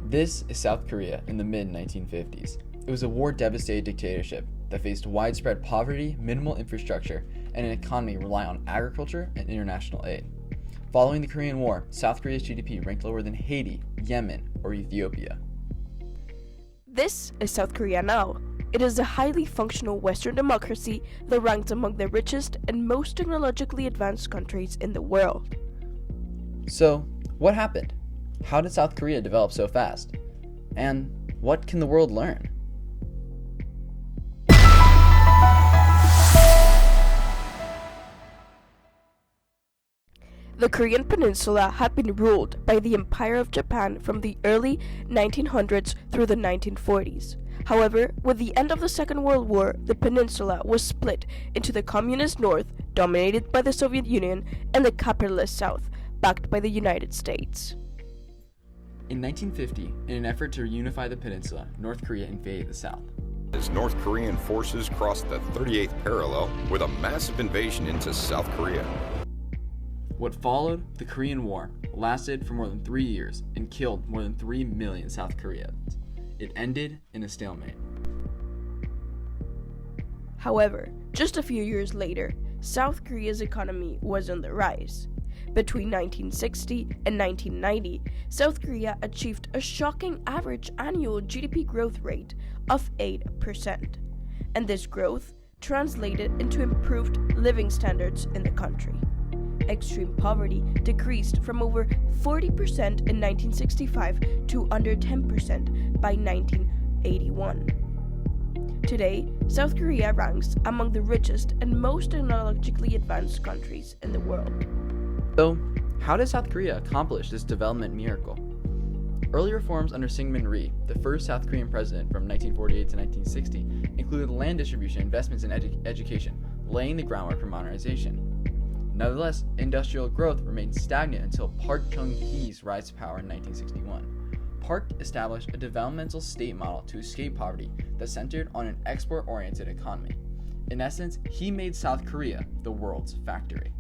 This is South Korea in the mid-1950s. It was a war-devastated dictatorship that faced widespread poverty, minimal infrastructure, and an economy reliant on agriculture and international aid. Following the Korean War, South Korea's GDP ranked lower than Haiti, Yemen, or Ethiopia. This is South Korea now. It is a highly functional Western democracy that ranks among the richest and most technologically advanced countries in the world. So, what happened? How did South Korea develop so fast? And what can the world learn? The Korean peninsula had been ruled by the Empire of Japan from the early 1900s through the 1940s. However, with the end of the Second World War, the peninsula was split into the communist north, dominated by the Soviet Union, and the capitalist south, backed by the United States. In 1950, in an effort to reunify the peninsula, North Korea invaded the south. As North Korean forces crossed the 38th parallel with a massive invasion into South Korea. What followed, the Korean War, lasted for more than 3 years and killed more than 3 million South Koreans. It ended in a stalemate. However, just a few years later, South Korea's economy was on the rise. Between 1960 and 1990, South Korea achieved a shocking average annual GDP growth rate of 8%, and this growth translated into improved living standards in the country. Extreme poverty decreased from over 40% in 1965 to under 10% by 1981. Today, South Korea ranks among the richest and most technologically advanced countries in the world. So, how did South Korea accomplish this development miracle? Early reforms under Syngman Rhee, the first South Korean president from 1948 to 1960, included land distribution, investments in education, laying the groundwork for modernization. Nevertheless, industrial growth remained stagnant until Park Chung-hee's rise to power in 1961. Park established a developmental state model to escape poverty that centered on an export-oriented economy. In essence, he made South Korea the world's factory.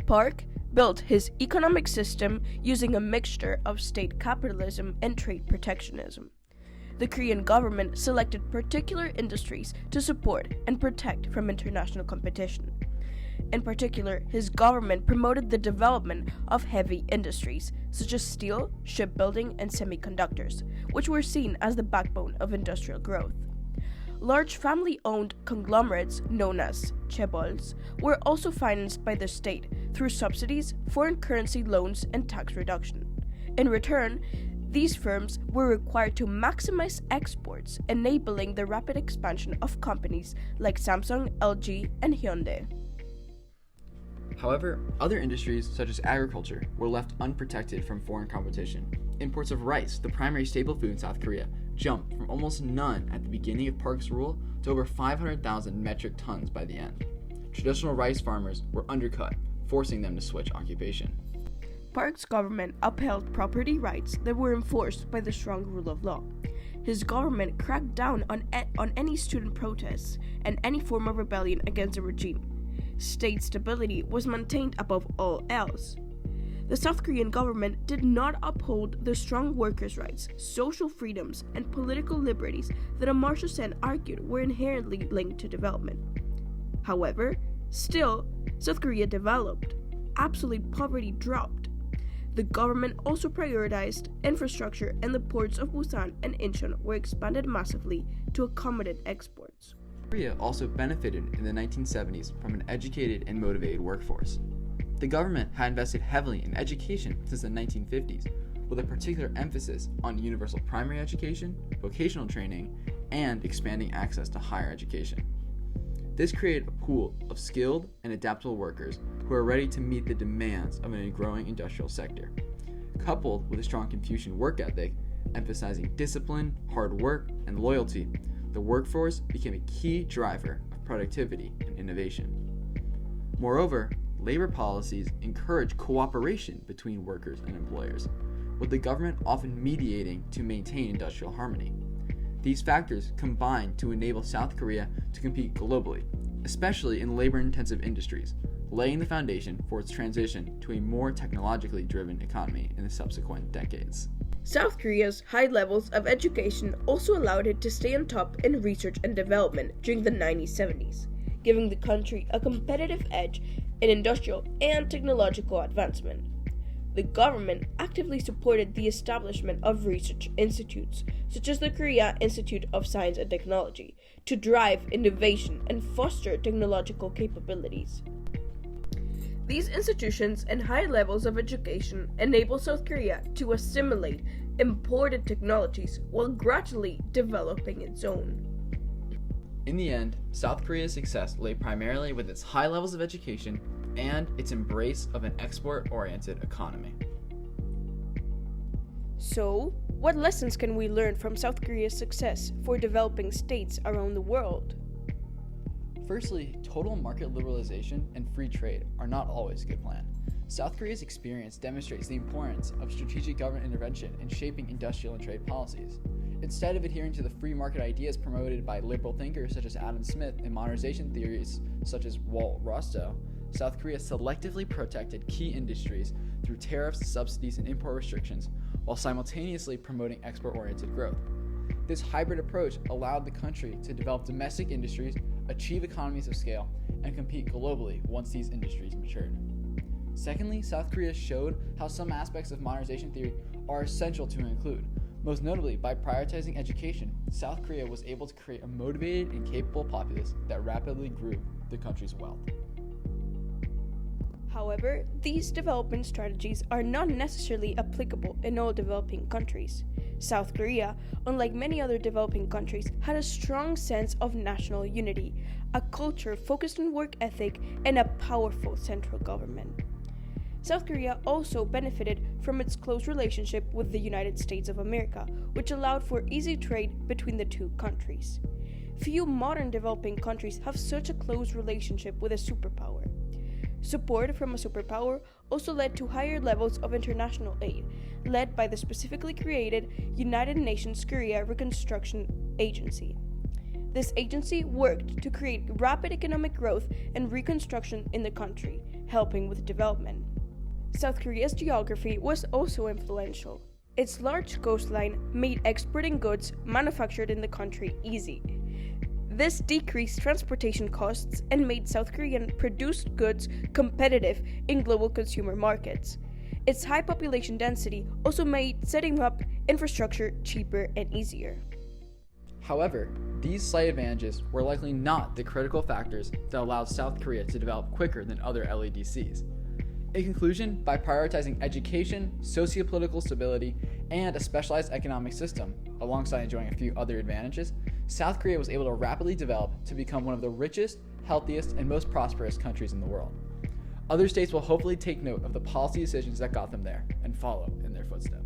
Park built his economic system using a mixture of state capitalism and trade protectionism. The Korean government selected particular industries to support and protect from international competition. In particular, his government promoted the development of heavy industries such as steel, shipbuilding, and semiconductors, which were seen as the backbone of industrial growth. Large family-owned conglomerates known as chaebols were also financed by the state through subsidies, foreign currency loans, and tax reduction. In return, these firms were required to maximize exports, enabling the rapid expansion of companies like Samsung, LG, and Hyundai. However, other industries, such as agriculture, were left unprotected from foreign competition. Imports of rice, the primary staple food in South Korea, jumped from almost none at the beginning of Park's rule to over 500,000 metric tons by the end. Traditional rice farmers were undercut, forcing them to switch occupation. Park's government upheld property rights that were enforced by the strong rule of law. His government cracked down on any student protests and any form of rebellion against the regime. State stability was maintained above all else. The South Korean government did not uphold the strong workers' rights, social freedoms, and political liberties that Amartya Sen argued were inherently linked to development. However, still, South Korea developed. Absolute poverty dropped. The government also prioritized infrastructure, and the ports of Busan and Incheon were expanded massively to accommodate exports. Korea also benefited in the 1970s from an educated and motivated workforce. The government had invested heavily in education since the 1950s, with a particular emphasis on universal primary education, vocational training, and expanding access to higher education. This created a pool of skilled and adaptable workers who are ready to meet the demands of a growing industrial sector. Coupled with a strong Confucian work ethic, emphasizing discipline, hard work, and loyalty, the workforce became a key driver of productivity and innovation. Moreover, labor policies encourage cooperation between workers and employers, with the government often mediating to maintain industrial harmony. These factors combined to enable South Korea to compete globally, especially in labor-intensive industries, laying the foundation for its transition to a more technologically driven economy in the subsequent decades. South Korea's high levels of education also allowed it to stay on top in research and development during the 1970s, giving the country a competitive edge in industrial and technological advancement. The government actively supported the establishment of research institutes, such as the Korea Institute of Science and Technology, to drive innovation and foster technological capabilities. These institutions and high levels of education enable South Korea to assimilate imported technologies while gradually developing its own. In the end, South Korea's success lay primarily with its high levels of education and its embrace of an export-oriented economy. So, what lessons can we learn from South Korea's success for developing states around the world? Firstly, total market liberalization and free trade are not always a good plan. South Korea's experience demonstrates the importance of strategic government intervention in shaping industrial and trade policies. Instead of adhering to the free market ideas promoted by liberal thinkers such as Adam Smith and modernization theories such as Walt Rostow, South Korea selectively protected key industries through tariffs, subsidies, and import restrictions, while simultaneously promoting export-oriented growth. This hybrid approach allowed the country to develop domestic industries, achieve economies of scale, and compete globally once these industries matured. Secondly, South Korea showed how some aspects of modernization theory are essential to include. Most notably, by prioritizing education, South Korea was able to create a motivated and capable populace that rapidly grew the country's wealth. However, these development strategies are not necessarily applicable in all developing countries. South Korea, unlike many other developing countries, had a strong sense of national unity, a culture focused on work ethic, and a powerful central government. South Korea also benefited from its close relationship with the United States of America, which allowed for easy trade between the two countries. Few modern developing countries have such a close relationship with a superpower. Support from a superpower also led to higher levels of international aid, led by the specifically created United Nations Korea Reconstruction Agency. This agency worked to create rapid economic growth and reconstruction in the country, helping with development. South Korea's geography was also influential. Its large coastline made exporting goods manufactured in the country easy. This decreased transportation costs and made South Korean produced goods competitive in global consumer markets. Its high population density also made setting up infrastructure cheaper and easier. However, these slight advantages were likely not the critical factors that allowed South Korea to develop quicker than other LADCs. In conclusion, by prioritizing education, socio-political stability, and a specialized economic system, alongside enjoying a few other advantages, South Korea was able to rapidly develop to become one of the richest, healthiest, and most prosperous countries in the world. Other states will hopefully take note of the policy decisions that got them there and follow in their footsteps.